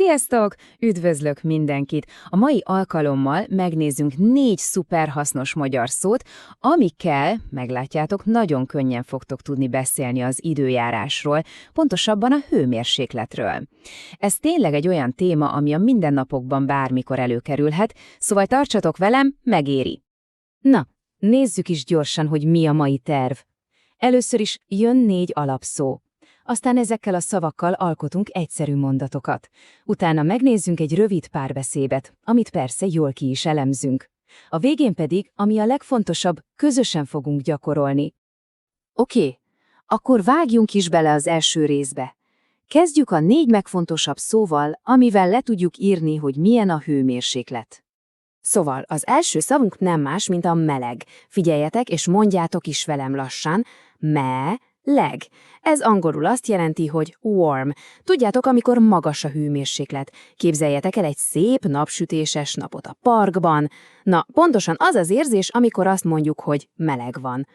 Sziasztok! Üdvözlök mindenkit! A mai alkalommal megnézzünk 4 szuper hasznos magyar szót, amikkel, meglátjátok, nagyon könnyen fogtok tudni beszélni az időjárásról, pontosabban a hőmérsékletről. Ez tényleg egy olyan téma, ami a mindennapokban bármikor előkerülhet, szóval tartsatok velem, megéri! Na, nézzük is gyorsan, hogy mi a mai terv. Először is jön 4 alapszó. Aztán ezekkel a szavakkal alkotunk egyszerű mondatokat. Utána megnézzünk egy rövid párbeszédet, amit persze jól ki is elemzünk. A végén pedig, ami a legfontosabb, közösen fogunk gyakorolni. Oké, akkor vágjunk is bele az első részbe. Kezdjük a 4 legfontosabb szóval, amivel le tudjuk írni, hogy milyen a hőmérséklet. Szóval az első szavunk nem más, mint a meleg. Figyeljetek, és mondjátok is velem lassan, meleg. Ez angolul azt jelenti, hogy warm. Tudjátok, amikor magas a hőmérséklet. Képzeljetek el egy szép napsütéses napot a parkban. Na, pontosan az az érzés, amikor azt mondjuk, hogy meleg van.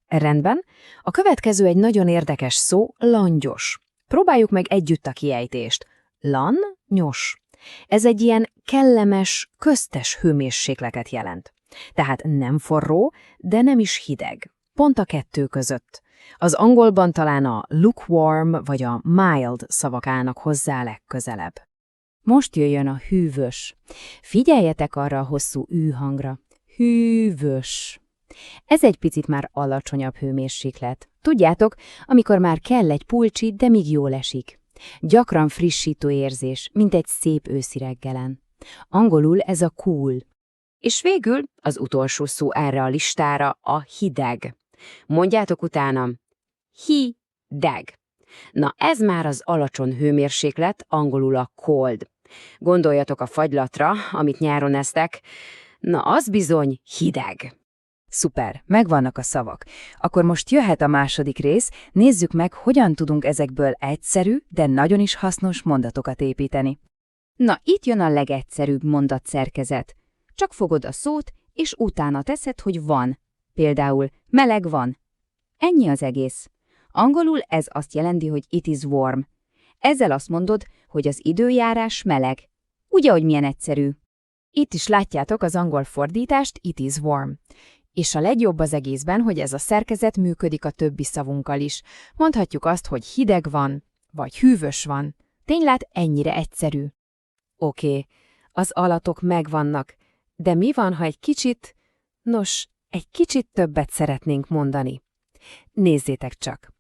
Rendben. A következő egy nagyon érdekes szó, langyos. Próbáljuk meg együtt a kiejtést. Lannyos. Ez egy ilyen kellemes, köztes hőmérsékletet jelent. Tehát nem forró, de nem is hideg. Pont a kettő között. Az angolban talán a lukewarm vagy a mild szavak állnak hozzá legközelebb. Most jöjjön a hűvös. Figyeljetek arra a hosszú ű hangra. Hűvös. Ez egy picit már alacsonyabb hőmérséklet. Tudjátok, amikor már kell egy pulcsi, de még jól esik. Gyakran frissítő érzés, mint egy szép őszi reggelen. Angolul ez a cool. És végül az utolsó szó erre a listára a hideg. Mondjátok utánam, hideg. Na ez már az alacsony hőmérséklet, angolul a cold. Gondoljatok a fagylatra, amit nyáron esztek. Na az bizony hideg. Szuper, megvannak a szavak. Akkor most jöhet a második rész, nézzük meg, hogyan tudunk ezekből egyszerű, de nagyon is hasznos mondatokat építeni. Na, itt jön a legegyszerűbb mondatszerkezet. Csak fogod a szót, és utána teszed, hogy van. Például, meleg van. Ennyi az egész. Angolul ez azt jelenti, hogy it is warm. Ezzel azt mondod, hogy az időjárás meleg. Ugye, hogy milyen egyszerű? Itt is látjátok az angol fordítást, it is warm. És a legjobb az egészben, hogy ez a szerkezet működik a többi szavunkkal is. Mondhatjuk azt, hogy hideg van, vagy hűvös van. Tényleg ennyire egyszerű. Oké, az alatok megvannak, de mi van, ha egy kicsit többet szeretnénk mondani? Nézzétek csak.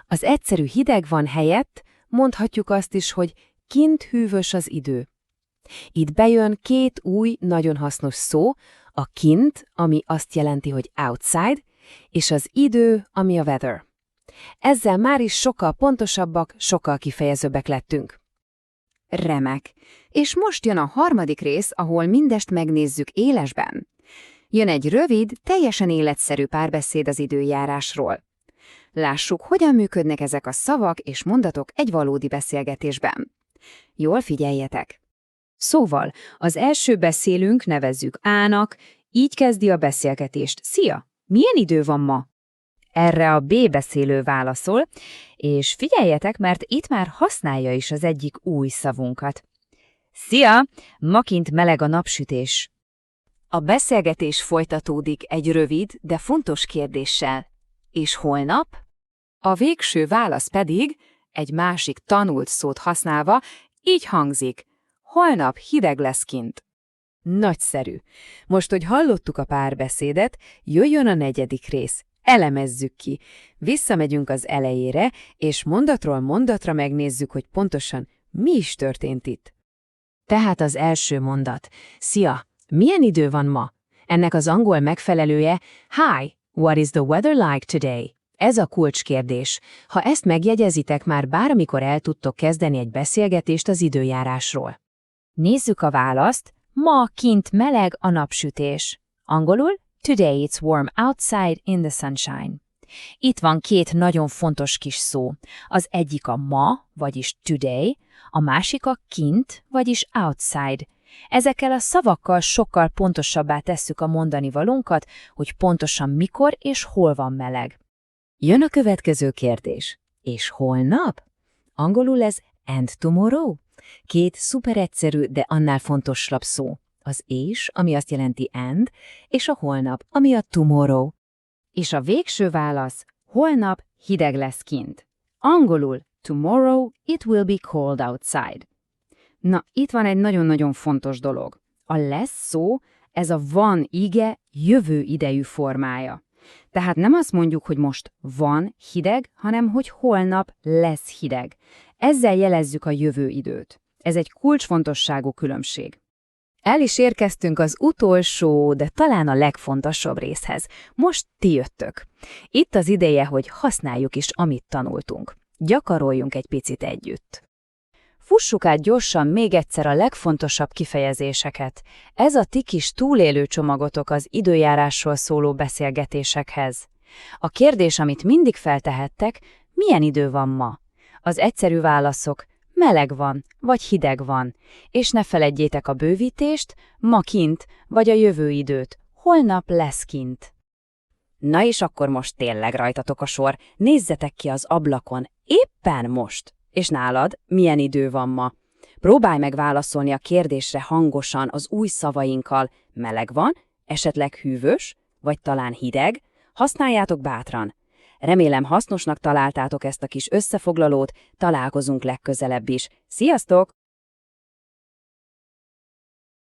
Az egyszerű hideg van helyett mondhatjuk azt is, hogy kint hűvös az idő. Itt bejön 2 új, nagyon hasznos szó, a kint, ami azt jelenti, hogy outside, és az idő, ami a weather. Ezzel már is sokkal pontosabbak, sokkal kifejezőbbek lettünk. Remek. És most jön a harmadik rész, ahol mindezt megnézzük élesben. Jön egy rövid, teljesen életszerű párbeszéd az időjárásról. Lássuk, hogyan működnek ezek a szavak és mondatok egy valódi beszélgetésben. Jól figyeljetek! Szóval, az első beszélünk nevezzük A-nak, így kezdi a beszélgetést. Szia! Milyen idő van ma? Erre a B beszélő válaszol, és figyeljetek, mert itt már használja is az egyik új szavunkat. Szia! Ma kint meleg a napsütés. A beszélgetés folytatódik egy rövid, de fontos kérdéssel. És holnap? A végső válasz pedig, egy másik tanult szót használva, így hangzik. Holnap hideg lesz kint. Nagyszerű. Most, hogy hallottuk a párbeszédet, jöjjön a negyedik rész. Elemezzük ki. Visszamegyünk az elejére, és mondatról mondatra megnézzük, hogy pontosan mi is történt itt. Tehát az első mondat. Szia! Milyen idő van ma? Ennek az angol megfelelője Hi, what is the weather like today? Ez a kulcskérdés. Ha ezt megjegyezitek, már bármikor el tudtok kezdeni egy beszélgetést az időjárásról. Nézzük a választ. Ma kint meleg a napsütés. Angolul, today it's warm outside in the sunshine. Itt van 2 nagyon fontos kis szó. Az egyik a ma, vagyis today, a másik a kint, vagyis outside. Ezekkel a szavakkal sokkal pontosabbá tesszük a mondani valónkat, hogy pontosan mikor és hol van meleg. Jön a következő kérdés. És holnap? Angolul ez and tomorrow? Két szuper egyszerű, de annál fontosabb szó. Az és, ami azt jelenti and, és a holnap, ami a tomorrow. És a végső válasz: holnap hideg lesz kint. Angolul tomorrow it will be cold outside. Na, itt van egy nagyon-nagyon fontos dolog. A lesz szó, ez a van ige jövő idejű formája. Tehát nem azt mondjuk, hogy most van hideg, hanem hogy holnap lesz hideg. Ezzel jelezzük a jövő időt. Ez egy kulcsfontosságú különbség. El is érkeztünk az utolsó, de talán a legfontosabb részhez. Most ti jöttök. Itt az ideje, hogy használjuk is, amit tanultunk. Gyakoroljunk egy picit együtt. Fussuk át gyorsan még egyszer a legfontosabb kifejezéseket. Ez a ti kis túlélő csomagotok az időjárásról szóló beszélgetésekhez. A kérdés, amit mindig feltehettek, milyen idő van ma? Az egyszerű válaszok: meleg van, vagy hideg van. És ne feledjétek a bővítést, ma kint, vagy a jövő időt, holnap lesz kint. Na és akkor most tényleg rajtatok a sor, nézzetek ki az ablakon, éppen most! És nálad milyen idő van ma? Próbálj meg válaszolni a kérdésre hangosan az új szavainkkal. Meleg van, esetleg hűvös, vagy talán hideg? Használjátok bátran. Remélem hasznosnak találtátok ezt a kis összefoglalót, találkozunk legközelebb is. Sziasztok!